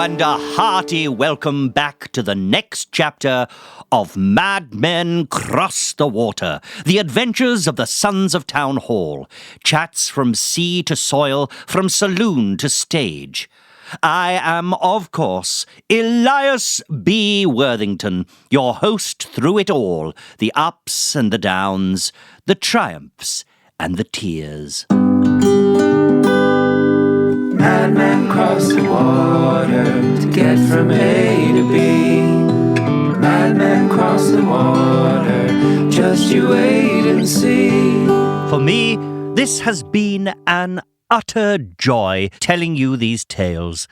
and a hearty welcome back to the next chapter of Madmen Cross the Water, the adventures of the Sons of Town Hall, chats from sea to soil, from saloon to stage. I am, of course, Elias B. Worthington, your host through it all, the ups and the downs, the triumphs and the tears. Madmen cross the water to get from A to B. Madmen cross the water, just you wait and see. For me, this has been an utter joy telling you these tales,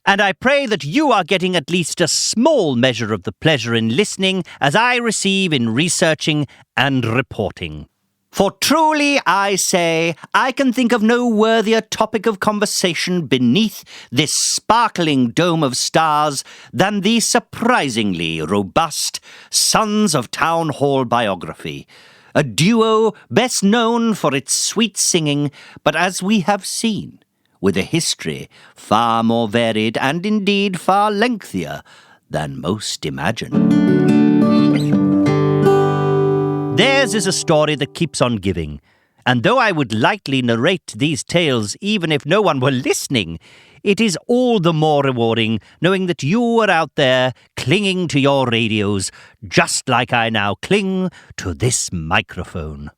and I pray that you are getting at least a small measure of the pleasure in listening as I receive in researching and reporting. For truly, I say, I can think of no worthier topic of conversation beneath this sparkling dome of stars than the surprisingly robust Sons of Town Hall biography. A duo best known for its sweet singing, but as we have seen, with a history far more varied and indeed far lengthier than most imagine. Theirs is a story that keeps on giving, and though I would lightly narrate these tales even if no one were listening, it is all the more rewarding knowing that you are out there clinging to your radios, just like I now cling to this microphone.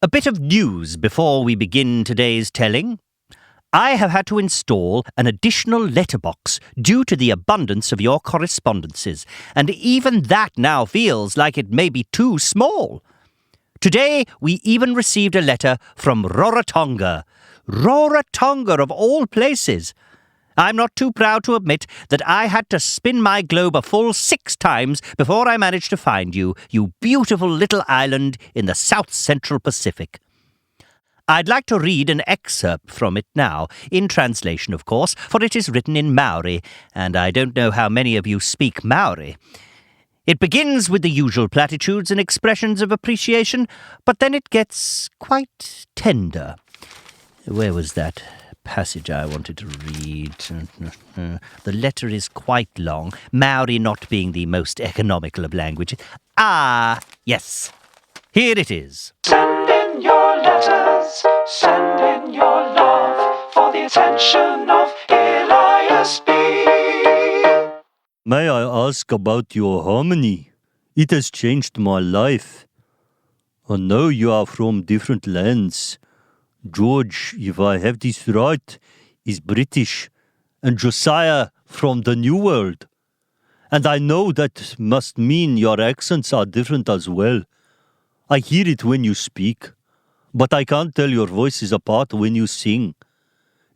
A bit of news before we begin today's telling. I have had to install an additional letterbox due to the abundance of your correspondences, and even that now feels like it may be too small. Today, we even received a letter from Rarotonga. Rarotonga, of all places. I'm not too proud to admit that I had to spin my globe a full 6 times before I managed to find you, you beautiful little island in the South Central Pacific. I'd like to read an excerpt from it now, in translation, of course, for it is written in Maori, and I don't know how many of you speak Maori. It begins with the usual platitudes and expressions of appreciation, but then it gets quite tender. Where was that passage I wanted to read? The letter is quite long, Maori not being the most economical of languages. Ah, yes. Here it is. Send in your letters, send in your love, for the attention of Elias B. May I ask about your harmony? It has changed my life. I know you are from different lands. George, if I have this right, is British, and Josiah from the New World. And I know that must mean your accents are different as well. I hear it when you speak, but I can't tell your voices apart when you sing.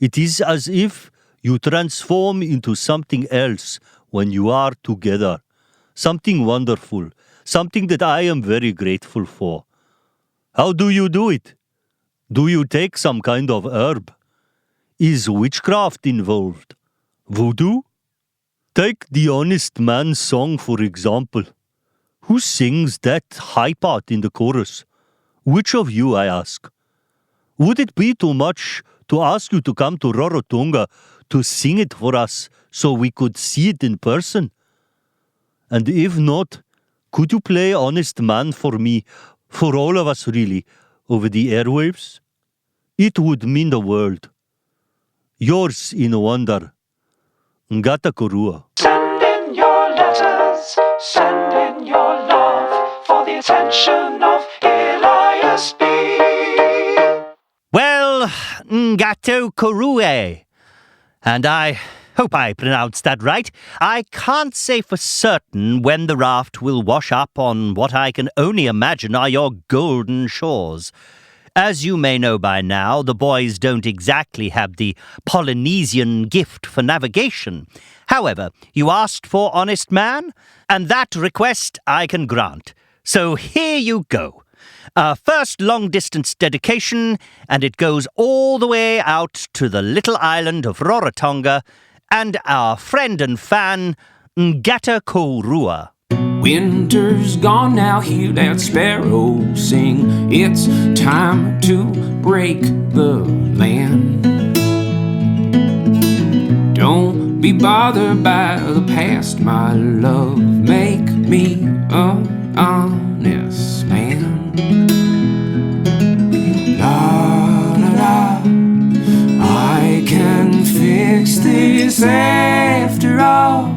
It is as if you transform into something else when you are together. Something wonderful, something that I am very grateful for. How do you do it? Do you take some kind of herb? Is witchcraft involved? Voodoo? Take the Honest Man song, for example. Who sings that high part in the chorus? Which of you, I ask? Would it be too much to ask you to come to Rarotonga to sing it for us so we could see it in person? And if not, could you play Honest Man for me, for all of us really, over the airwaves? It would mean the world. Yours in wonder, Ngata Korua. Send in your letters, send in your love, for the attention of Elias B. Well, Ngato Korue. And I hope I pronounced that right. I can't say for certain when the raft will wash up on what I can only imagine are your golden shores. As you may know by now, the boys don't exactly have the Polynesian gift for navigation. However, you asked for Honest Man, and that request I can grant. So here you go. Our first long-distance dedication, and it goes all the way out to the little island of Rarotonga, and our friend and fan, Ngata Korua. Winter's gone now, hear that sparrow sing. It's time to break the land. Don't be be bothered by the past, my love. Make me an honest man. La la la, I can fix this after all.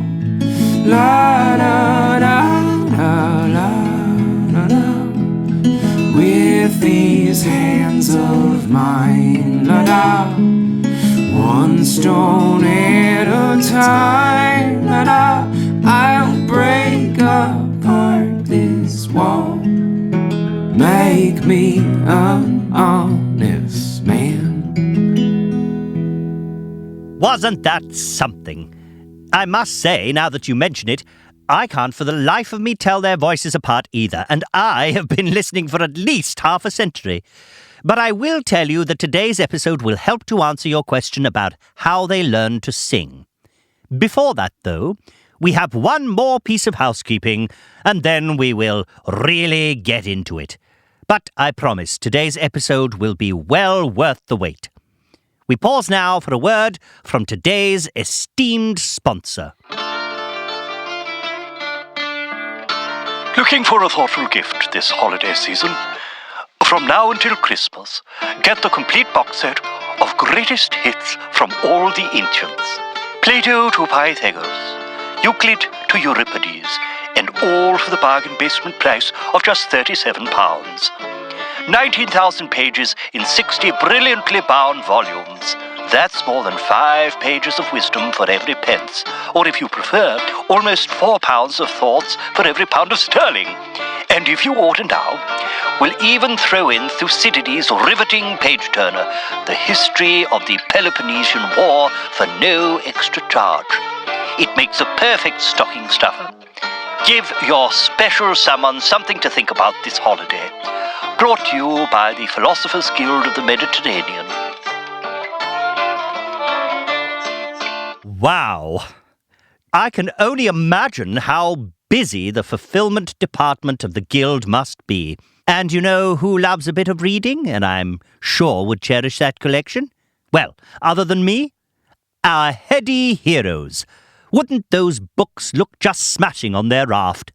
La la la la la la, with these hands of mine. La la, one stone at a time. La la, I'll break apart this wall. Make me an honest man. Wasn't that something? I must say, now that you mention it, I can't for the life of me tell their voices apart either, and I have been listening for at least half a century. But I will tell you that today's episode will help to answer your question about how they learn to sing. Before that, though, we have one more piece of housekeeping, and then we will really get into it. But I promise today's episode will be well worth the wait. We pause now for a word from today's esteemed sponsor. Looking for a thoughtful gift this holiday season? From now until Christmas, get the complete box set of greatest hits from all the ancients. Plato to Pythagoras, Euclid to Euripides, and all for the bargain basement price of just £37. 19,000 pages in 60 brilliantly bound volumes. That's more than 5 pages of wisdom for every pence, or if you prefer, almost £4 of thoughts for every pound of sterling. And if you order now, we'll even throw in Thucydides' riveting page-turner, The History of the Peloponnesian War, for no extra charge. It makes a perfect stocking stuffer. Give your special someone something to think about this holiday. Brought to you by the Philosophers Guild of the Mediterranean. Wow! I can only imagine how busy the fulfillment department of the Guild must be. And you know who loves a bit of reading, and I'm sure would cherish that collection? Well, other than me, our heady heroes. Wouldn't those books look just smashing on their raft?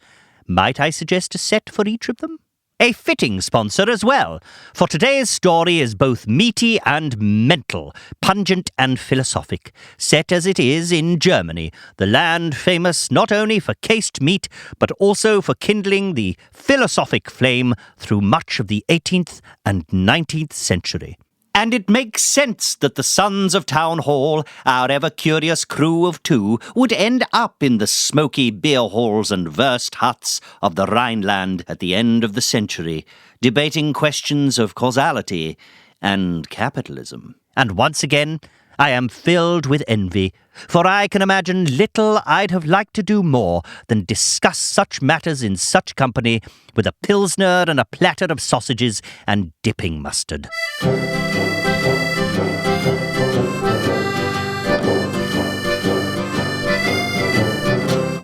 Might I suggest a set for each of them? A fitting sponsor as well, for today's story is both meaty and mental, pungent and philosophic, set as it is in Germany, the land famous not only for cased meat, but also for kindling the philosophic flame through much of the 18th and 19th century. And it makes sense that the sons of Town Hall, our ever-curious crew of two, would end up in the smoky beer halls and versed huts of the Rhineland at the end of the century, debating questions of causality and capitalism. And once again, I am filled with envy, for I can imagine little I'd have liked to do more than discuss such matters in such company with a pilsner and a platter of sausages and dipping mustard.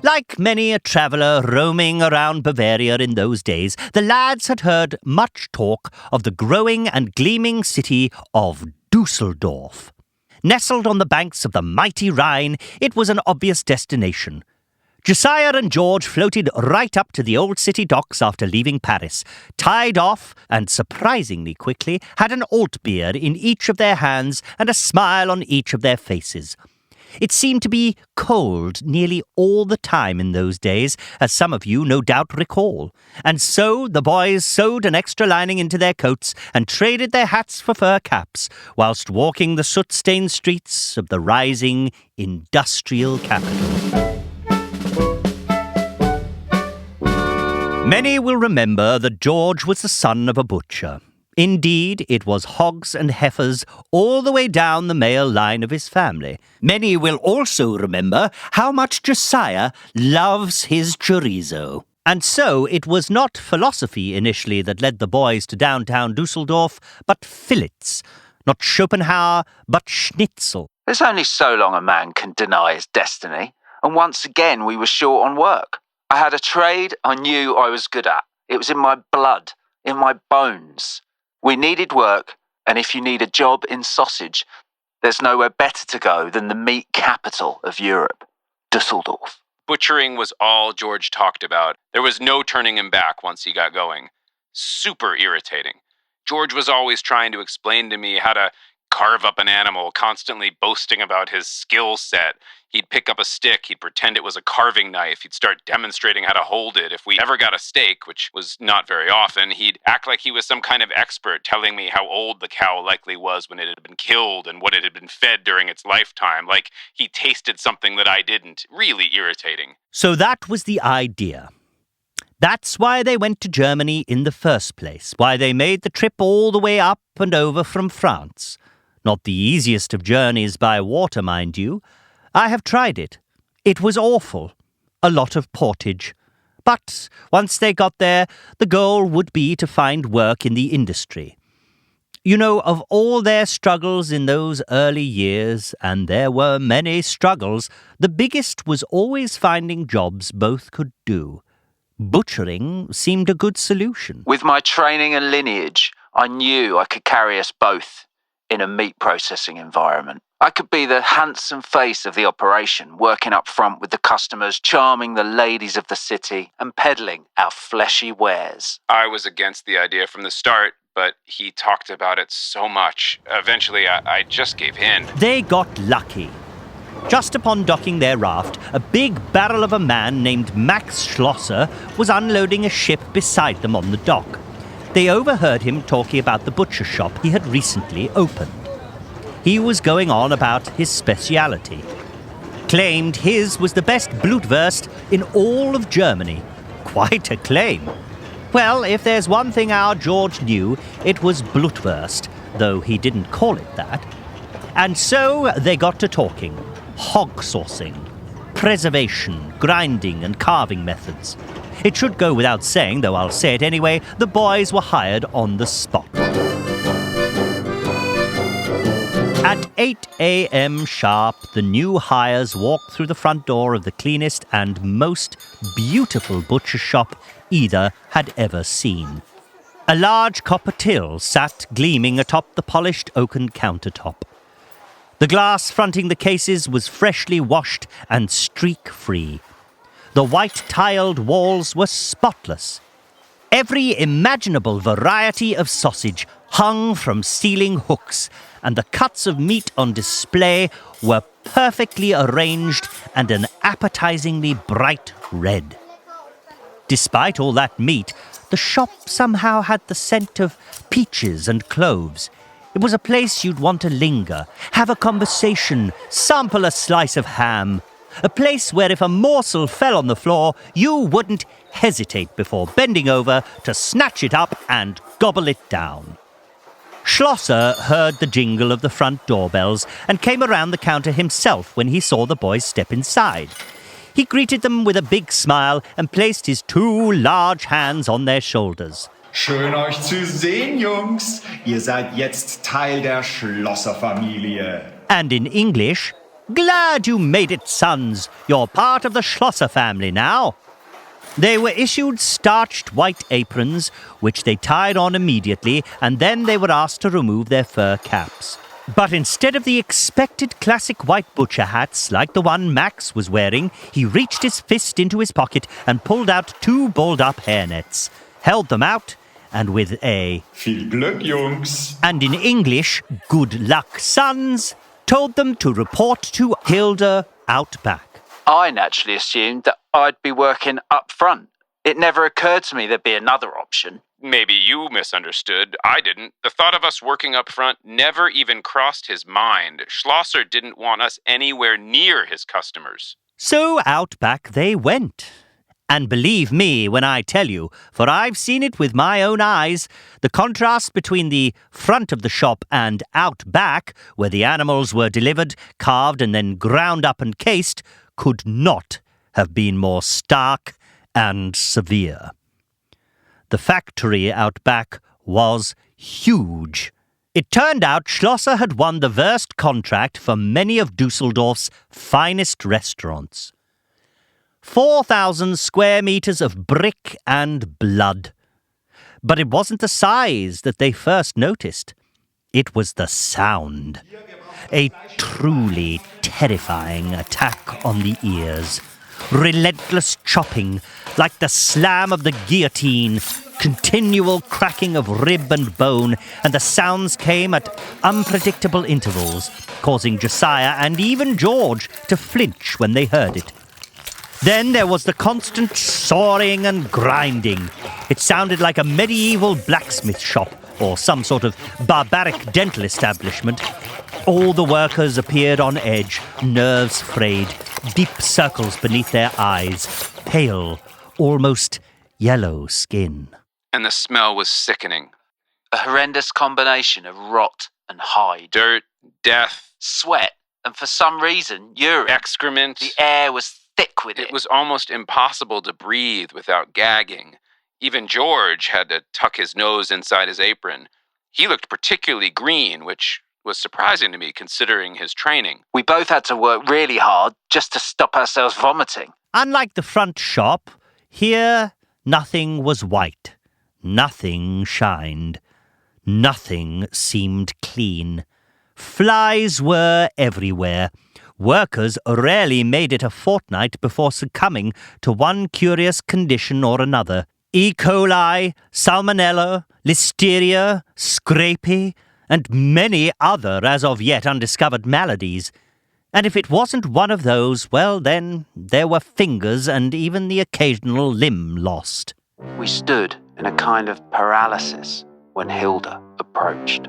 Like many a traveller roaming around Bavaria in those days, the lads had heard much talk of the growing and gleaming city of Düsseldorf. Nestled on the banks of the mighty Rhine, it was an obvious destination. Josiah and George floated right up to the old city docks after leaving Paris, tied off, and surprisingly quickly had an alt beer in each of their hands and a smile on each of their faces. It seemed to be cold nearly all the time in those days, as some of you no doubt recall. And so the boys sewed an extra lining into their coats and traded their hats for fur caps, whilst walking the soot-stained streets of the rising industrial capital. Many will remember that George was the son of a butcher. Indeed, it was hogs and heifers all the way down the male line of his family. Many will also remember how much Josiah loves his chorizo. And so it was not philosophy initially that led the boys to downtown Düsseldorf, but fillets. Not Schopenhauer, but schnitzel. There's only so long a man can deny his destiny, and once again we were short on work. I had a trade I knew I was good at. It was in my blood, in my bones. We needed work, and if you need a job in sausage, There's nowhere better to go than the meat capital of Europe, Düsseldorf. Butchering was all George talked about. There was no turning him back once he got going. Super irritating. George was always trying to explain to me how to carve up an animal, constantly boasting about his skill set. He'd pick up a stick, he'd pretend it was a carving knife, he'd start demonstrating how to hold it. If we ever got a steak, which was not very often, he'd act like he was some kind of expert, telling me how old the cow likely was when it had been killed and what it had been fed during its lifetime, like he tasted something that I didn't. Really irritating. So that was the idea. That's why they went to Germany in the first place, why they made the trip all the way up and over from France. Not the easiest of journeys by water, mind you. I have tried it. It was awful. A lot of portage. But once they got there, the goal would be to find work in the industry. You know, of all their struggles in those early years, and there were many struggles, the biggest was always finding jobs both could do. Butchering seemed a good solution. With my training and lineage, I knew I could carry us both in a meat processing environment. I could be the handsome face of the operation, working up front with the customers, charming the ladies of the city, and peddling our fleshy wares. I was against the idea from the start, but he talked about it so much. Eventually, I just gave in. They got lucky. Just upon docking their raft, a big barrel of a man named Max Schlosser was unloading a ship beside them on the dock. They overheard him talking about the butcher shop he had recently opened. He was going on about his speciality. Claimed his was the best Blutwurst in all of Germany. Quite a claim. Well, if there's one thing our George knew, it was Blutwurst, though he didn't call it that. And so they got to talking. Hog saucing, preservation, grinding and carving methods. It should go without saying, though I'll say it anyway, the boys were hired on the spot. At 8 a.m. sharp, the new hires walked through the front door of the cleanest and most beautiful butcher shop either had ever seen. A large copper till sat gleaming atop the polished oaken countertop. The glass fronting the cases was freshly washed and streak-free. The white-tiled walls were spotless. Every imaginable variety of sausage hung from ceiling hooks, and the cuts of meat on display were perfectly arranged and an appetizingly bright red. Despite all that meat, the shop somehow had the scent of peaches and cloves. It was a place you'd want to linger, have a conversation, sample a slice of ham. A place where if a morsel fell on the floor, you wouldn't hesitate before bending over to snatch it up and gobble it down. Schlosser heard the jingle of the front doorbells and came around the counter himself when he saw the boys step inside. He greeted them with a big smile and placed his 2 large hands on their shoulders. Schön euch zu sehen, Jungs. Ihr seid jetzt Teil der Schlosser-Familie. And in English, glad you made it, sons. You're part of the Schlosser family now. They were issued starched white aprons, which they tied on immediately, and then they were asked to remove their fur caps. But instead of the expected classic white butcher hats like the one Max was wearing, he reached his fist into his pocket and pulled out 2 balled-up hairnets, held them out, and with a Viel Glück, Jungs. And in English, good luck, sons, told them to report to Hilda out back. I naturally assumed that I'd be working up front. It never occurred to me there'd be another option. Maybe you misunderstood. I didn't. The thought of us working up front never even crossed his mind. Schlosser didn't want us anywhere near his customers. So out back they went. And believe me when I tell you, for I've seen it with my own eyes, the contrast between the front of the shop and out back, where the animals were delivered, carved and then ground up and cased, could not have been more stark and severe. The factory out back was huge. It turned out Schlosser had won the Wurst contract for many of Düsseldorf's finest restaurants. 4,000 square meters of brick and blood. But it wasn't the size that they first noticed. It was the sound. a truly terrifying attack on the ears. Relentless chopping, like the slam of the guillotine, continual cracking of rib and bone, and the sounds came at unpredictable intervals, causing Josiah and even George to flinch when they heard it. Then there was the constant sawing and grinding. It sounded like a medieval blacksmith shop or some sort of barbaric dental establishment. All the workers appeared on edge, nerves frayed, deep circles beneath their eyes, pale, almost yellow skin. And the smell was sickening. A horrendous combination of rot and hide. Dirt, death, sweat, and for some reason, urine. excrement. The air was thick with it. It was almost impossible to breathe without gagging. Even George had to tuck his nose inside his apron. He looked particularly green, which was surprising to me considering his training. We both had to work really hard just to stop ourselves vomiting. Unlike the front shop, here nothing was white. Nothing shined. Nothing seemed clean. Flies were everywhere. Workers rarely made it a fortnight before succumbing to one curious condition or another. E. coli, salmonella, listeria, scrapie, and many other as of yet undiscovered maladies. And if it wasn't one of those, well then, there were fingers and even the occasional limb lost. We stood in a kind of paralysis when Hilda approached.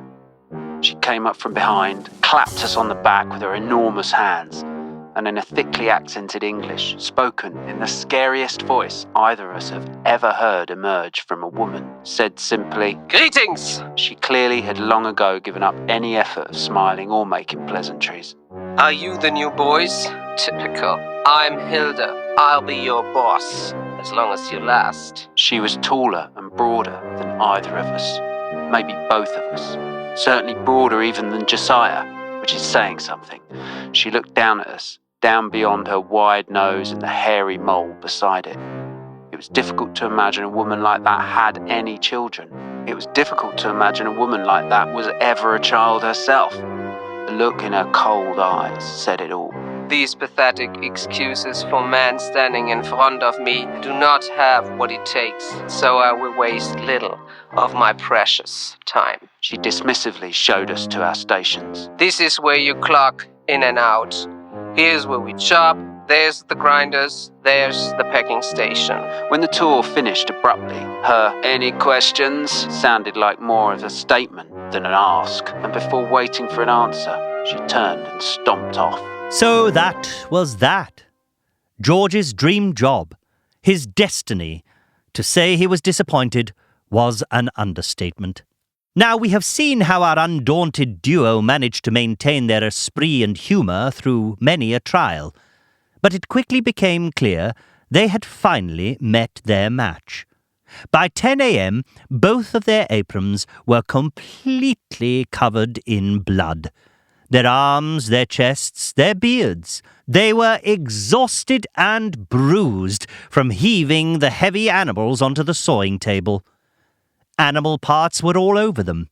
She came up from behind, clapped us on the back with her enormous hands, and in a thickly accented English, spoken in the scariest voice either of us have ever heard emerge from a woman, said simply, "Greetings!" She clearly had long ago given up any effort of smiling or making pleasantries. Are you the new boys? Typical. I'm Hilda. I'll be your boss, as long as you last. She was taller and broader than either of us, maybe both of us. Certainly broader even than Josiah, which is saying something. She looked down at us, down beyond her wide nose and the hairy mole beside it. It was difficult to imagine a woman like that had any children. It was difficult to imagine a woman like that was ever a child herself. The look in her cold eyes said it all. These pathetic excuses for men standing in front of me do not have what it takes, so I will waste little of my precious time. She dismissively showed us to our stations. This is where you clock in and out. Here's where we chop, there's the grinders, there's the packing station. When the tour finished abruptly, her "any questions" sounded like more of a statement than an ask, and before waiting for an answer, she turned and stomped off. So that was that. George's dream job, his destiny. To say he was disappointed was an understatement. Now we have seen how our undaunted duo managed to maintain their esprit and humour through many a trial. But it quickly became clear they had finally met their match. By 10 a.m., both of their aprons were completely covered in blood. Their arms, their chests, their beards. They were exhausted and bruised from heaving the heavy animals onto the sawing table. Animal parts were all over them,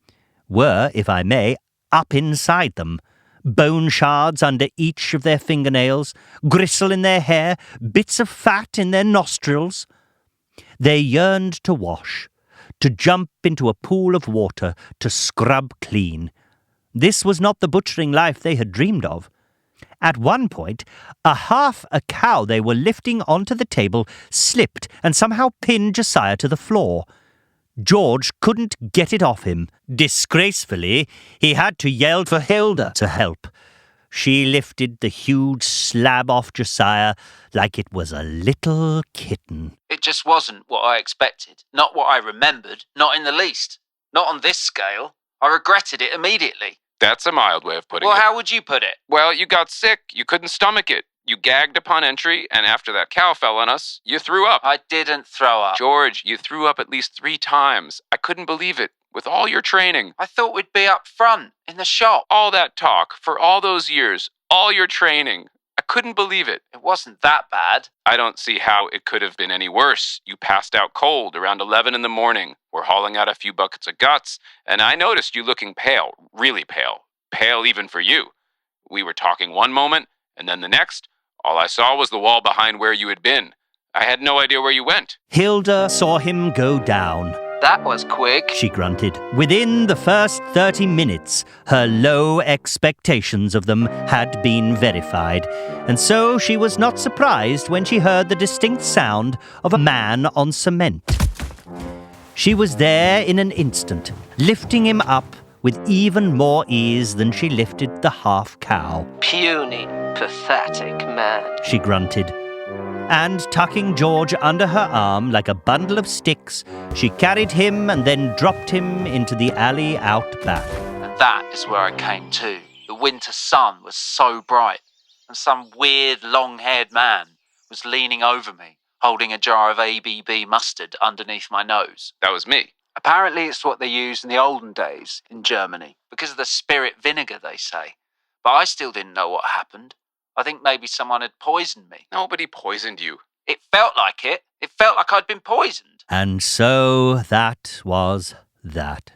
were, if I may, up inside them. Bone shards under each of their fingernails, gristle in their hair, bits of fat in their nostrils. They yearned to wash, to jump into a pool of water, to scrub clean. This was not the butchering life they had dreamed of. At one point, half a cow they were lifting onto the table slipped and somehow pinned Josiah to the floor. George couldn't get it off him. Disgracefully, he had to yell for Hilda to help. She lifted the huge slab off Josiah like it was a little kitten. It just wasn't what I expected, not what I remembered, not in the least. Not on this scale. I regretted it immediately. That's a mild way of putting it. Well, how would you put it? Well, you got sick. You couldn't stomach it. You gagged upon entry, and after that cow fell on us, you threw up. I didn't throw up. George, you threw up at least 3 times. I couldn't believe it. With all your training. I thought we'd be up front, in the shop. All that talk, for all those years, all your training. I couldn't believe it. It wasn't that bad. I don't see how it could have been any worse. You passed out cold around 11 in the morning. We're hauling out a few buckets of guts, and I noticed you looking pale, really pale. Pale even for you. We were talking one moment, and then the next, all I saw was the wall behind where you had been. I had no idea where you went. Hilda saw him go down. That was quick. She grunted. Within the first 30 minutes, her low expectations of them had been verified, and so she was not surprised when she heard the distinct sound of a man on cement. She was there in an instant, lifting him up with even more ease than she lifted the half-cow. Puny, pathetic man. She grunted. And tucking George under her arm like a bundle of sticks, she carried him and then dropped him into the alley out back. And that is where I came to. The winter sun was so bright, and some weird long-haired man was leaning over me, holding a jar of ABB mustard underneath my nose. That was me. Apparently it's what they used in the olden days in Germany, because of the spirit vinegar, they say. But I still didn't know what happened. I think maybe someone had poisoned me. Nobody poisoned you. It felt like it. It felt like I'd been poisoned. And so that was that.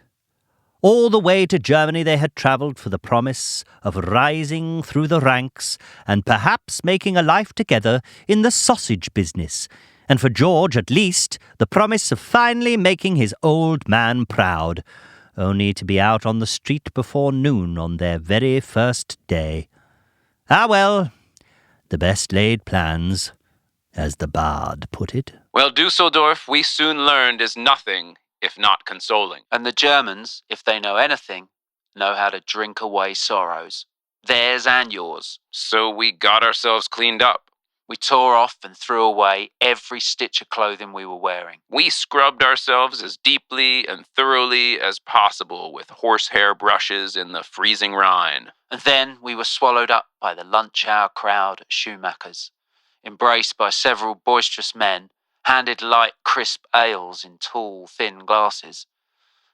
All the way to Germany they had travelled for the promise of rising through the ranks and perhaps making a life together in the sausage business, and for George at least the promise of finally making his old man proud, only to be out on the street before noon on their very first day. Ah, well, the best laid plans, as the bard put it. Well, Düsseldorf, we soon learned, is nothing if not consoling. And the Germans, if they know anything, know how to drink away sorrows. Theirs and yours. So we got ourselves cleaned up. We tore off and threw away every stitch of clothing we were wearing. We scrubbed ourselves as deeply and thoroughly as possible with horsehair brushes in the freezing Rhine. And then we were swallowed up by the lunch hour crowd at Schumacher's, embraced by several boisterous men, handed light, crisp ales in tall, thin glasses,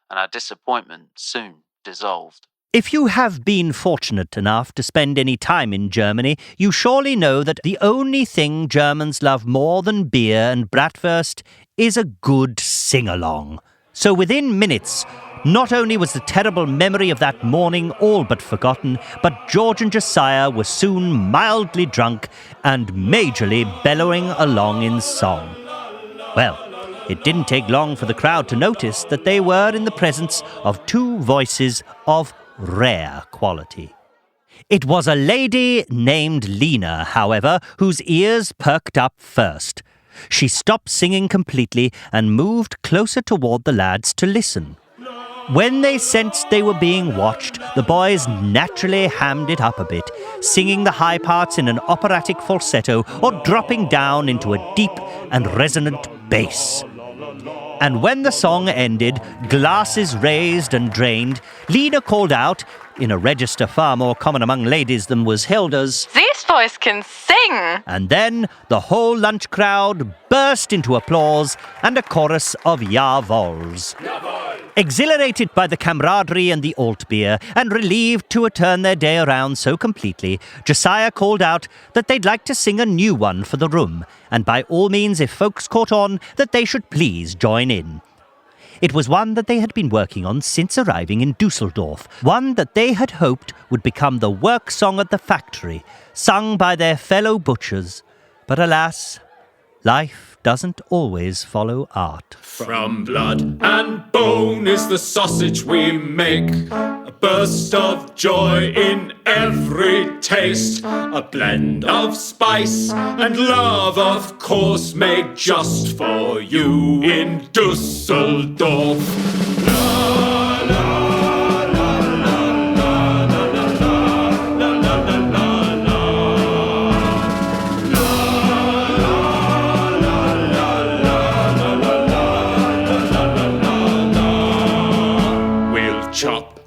and our disappointment soon dissolved. If you have been fortunate enough to spend any time in Germany, you surely know that the only thing Germans love more than beer and bratwurst is a good sing-along. So within minutes, not only was the terrible memory of that morning all but forgotten, but George and Josiah were soon mildly drunk and majorly bellowing along in song. Well, it didn't take long for the crowd to notice that they were in the presence of two voices of rare quality. It was a lady named Lena, however, whose ears perked up first. She stopped singing completely and moved closer toward the lads to listen. When they sensed they were being watched, the boys naturally hammed it up a bit, singing the high parts in an operatic falsetto or dropping down into a deep and resonant bass. And when the song ended, glasses raised and drained, Lena called out, in a register far more common among ladies than was Hilda's, "This voice can sing!" And then the whole lunch crowd burst into applause and a chorus of Ja-Wolls. Exhilarated by the camaraderie and the alt beer, and relieved to turn their day around so completely, Josiah called out that they'd like to sing a new one for the room, and by all means, if folks caught on, that they should please join in. It was one that they had been working on since arriving in Düsseldorf, one that they had hoped would become the work song at the factory, sung by their fellow butchers. But alas, life doesn't always follow art. From blood and bone is the sausage we make, a burst of joy in every taste, a blend of spice and love, of course, made just for you in Düsseldorf. La, la.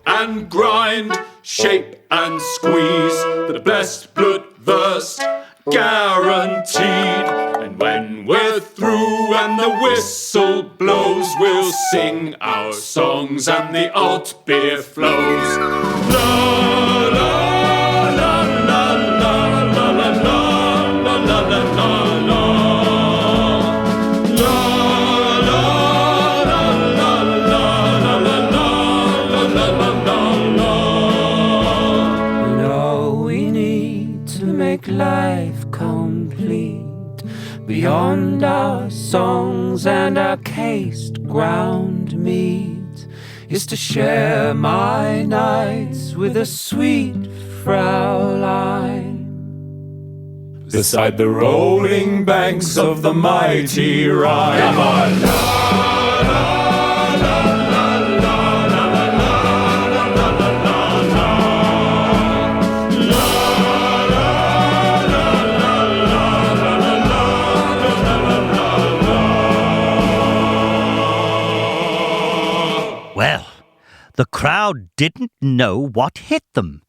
And grind, shape and squeeze, the best bloodwurst guaranteed. And when we're through and the whistle blows, we'll sing our songs and the alt beer flows. La la. We Beyond our songs and our cased ground meat is to share my nights with a sweet Fraulein. Beside the rolling banks of the mighty Rhine. Come on! Well, the crowd didn't know what hit them.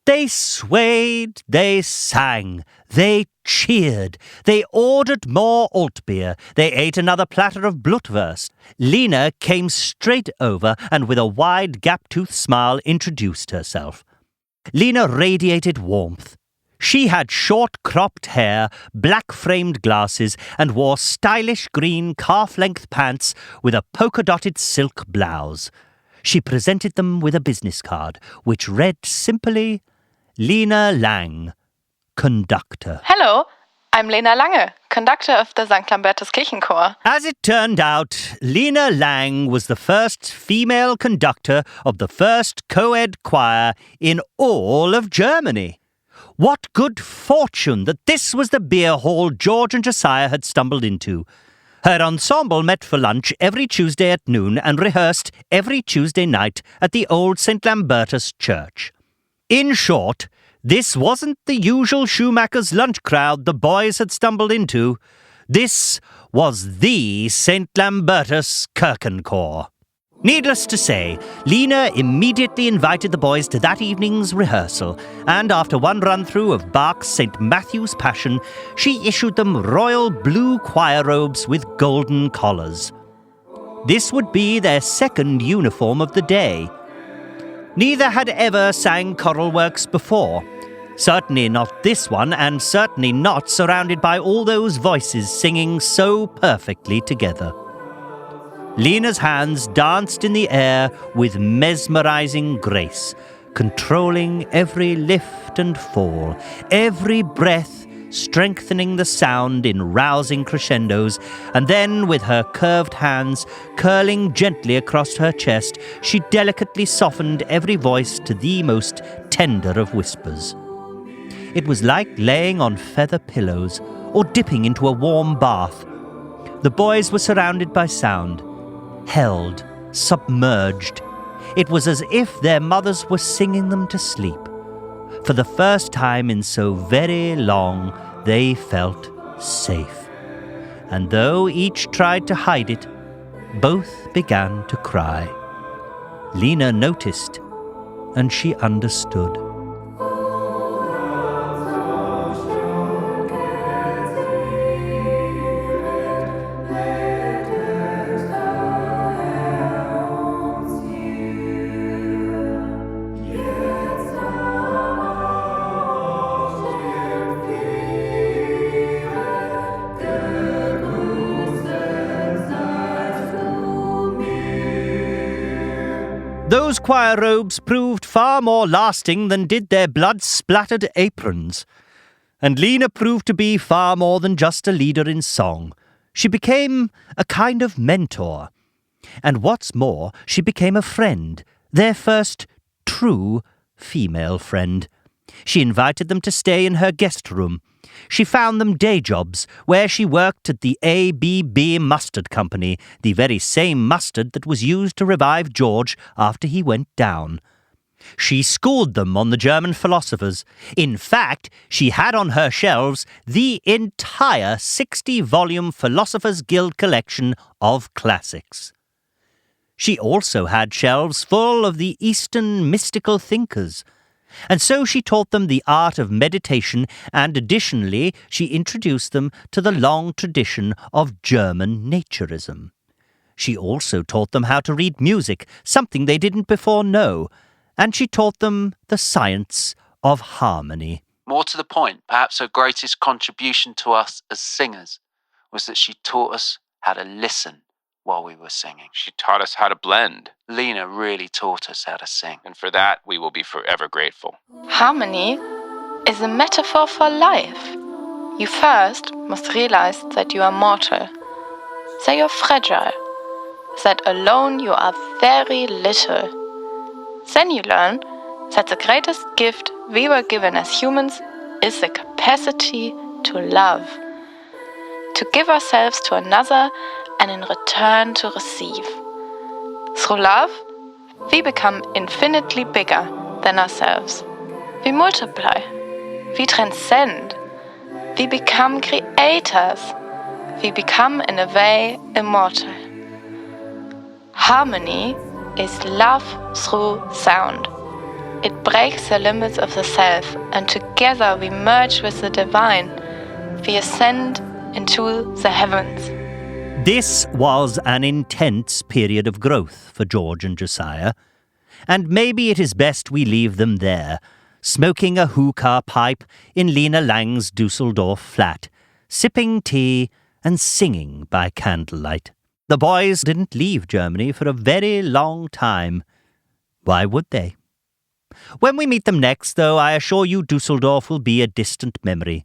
They swayed, they sang, they cheered, they ordered more Altbier, they ate another platter of Blutwurst. Lena came straight over and with a wide gap-toothed smile introduced herself. Lena radiated warmth. She had short-cropped hair, black-framed glasses, and wore stylish green calf-length pants with a polka-dotted silk blouse. She presented them with a business card, which read simply, Lena Lange, conductor. Hello, I'm Lena Lange, conductor of the St. Lambertus Kirchenchor. As it turned out, Lena Lange was the first female conductor of the first co-ed choir in all of Germany. What good fortune that this was the beer hall George and Josiah had stumbled into. Her ensemble met for lunch every Tuesday at noon and rehearsed every Tuesday night at the old St. Lambertus church. In short, this wasn't the usual Schumacher's lunch crowd the boys had stumbled into. This was the St. Lambertus Kirchenchor. Needless to say, Lena immediately invited the boys to that evening's rehearsal, and after one run-through of Bach's St. Matthew's Passion, she issued them royal blue choir robes with golden collars. This would be their second uniform of the day. Neither had ever sang choral works before. Certainly not this one, and certainly not surrounded by all those voices singing so perfectly together. Lena's hands danced in the air with mesmerizing grace, controlling every lift and fall, every breath strengthening the sound in rousing crescendos, and then, with her curved hands curling gently across her chest, she delicately softened every voice to the most tender of whispers. It was like laying on feather pillows or dipping into a warm bath. The boys were surrounded by sound, held, submerged. It was as if their mothers were singing them to sleep. For the first time in so very long, they felt safe. And though each tried to hide it, both began to cry. Lena noticed, and she understood. Those choir robes proved far more lasting than did their blood-splattered aprons. And Lena proved to be far more than just a leader in song. She became a kind of mentor. And what's more, she became a friend, their first true female friend. She invited them to stay in her guest room. She found them day jobs, where she worked at the ABB Mustard Company, the very same mustard that was used to revive George after he went down. She schooled them on the German philosophers. In fact, she had on her shelves the entire 60-volume Philosophers Guild collection of classics. She also had shelves full of the Eastern mystical thinkers. And so she taught them the art of meditation, and additionally she introduced them to the long tradition of German naturism. She also taught them how to read music, something they didn't before know, and she taught them the science of harmony. More to the point, perhaps her greatest contribution to us as singers was that she taught us how to listen while we were singing. She taught us how to blend. Lena really taught us how to sing. And for that, we will be forever grateful. Harmony is a metaphor for life. You first must realize that you are mortal, that you are fragile, that alone you are very little. Then you learn that the greatest gift we were given as humans is the capacity to love, to give ourselves to another and in return to receive. Through love, we become infinitely bigger than ourselves. We multiply, we transcend, we become creators, we become in a way immortal. Harmony is love through sound. It breaks the limits of the self, and together we merge with the divine. We ascend into the heavens. This was an intense period of growth for George and Josiah, and maybe it is best we leave them there, smoking a hookah pipe in Lena Lange's Düsseldorf flat, sipping tea and singing by candlelight. The boys didn't leave Germany for a very long time. Why would they? When we meet them next, though, I assure you Düsseldorf will be a distant memory.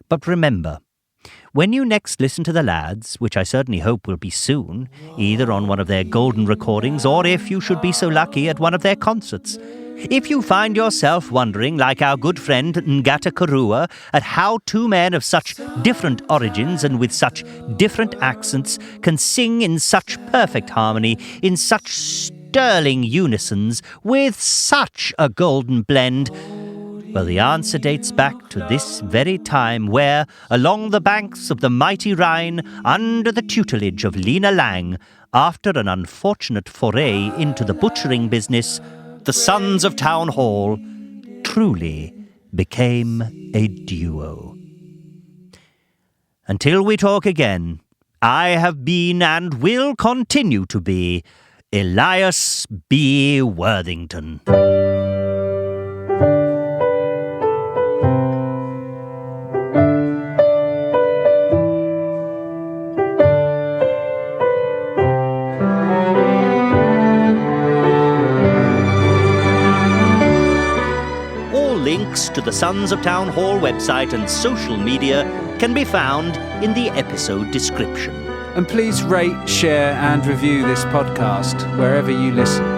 But remember, when you next listen to the lads, which I certainly hope will be soon, either on one of their golden recordings or, if you should be so lucky, at one of their concerts, if you find yourself wondering, like our good friend Ngata Karua, at how two men of such different origins and with such different accents can sing in such perfect harmony, in such sterling unisons, with such a golden blend, well, the answer dates back to this very time where, along the banks of the mighty Rhine, under the tutelage of Lena Lange, after an unfortunate foray into the butchering business, the sons of Town Hall truly became a duo. Until we talk again, I have been and will continue to be Elias B. Worthington. Links to the Sons of Town Hall website and social media can be found in the episode description. And please rate, share and review this podcast wherever you listen.